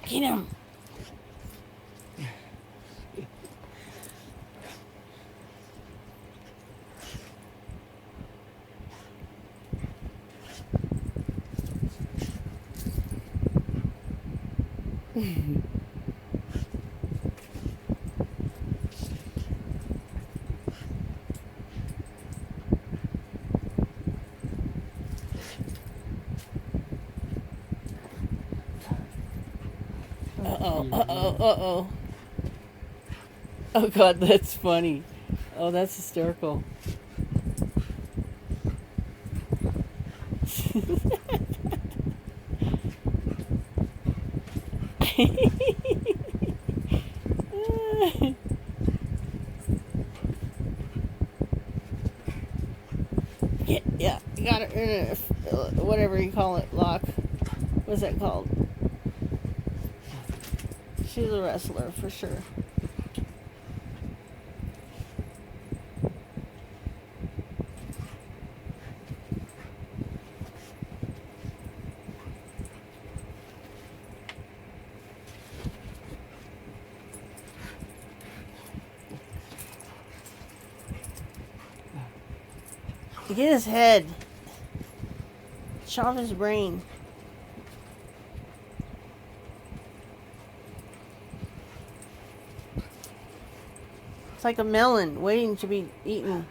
Get him. Uh-oh, uh-oh, uh-oh. Oh god, that's funny. Oh, that's hysterical. Yeah, you got it in a, whatever you call it, lock. What's that called? She's a wrestler for sure. Get his head. Chop his brain. It's like a melon waiting to be eaten.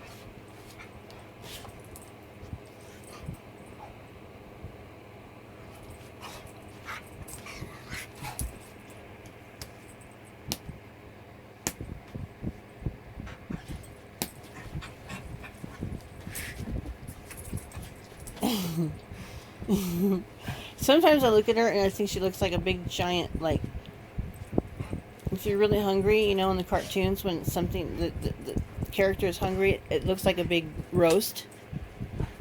Sometimes I look at her and I think she looks like a big giant, like, if you're really hungry, you know, in the cartoons when something, the character is hungry, it looks like a big roast.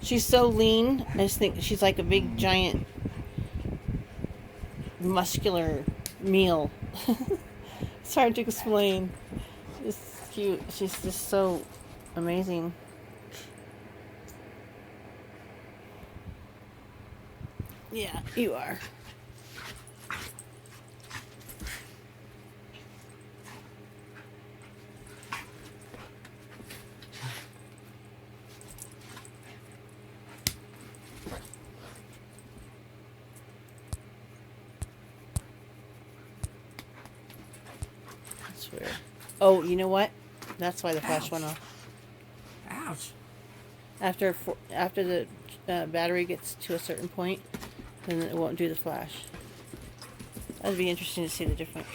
She's so lean, I just think she's like a big giant muscular meal. It's hard to explain. It's cute. She's just so amazing. Yeah, you are. That's weird. Oh, you know what? That's why the flash went off. Ouch. After the battery gets to a certain point, then it won't do the flash. That'd be interesting to see the difference.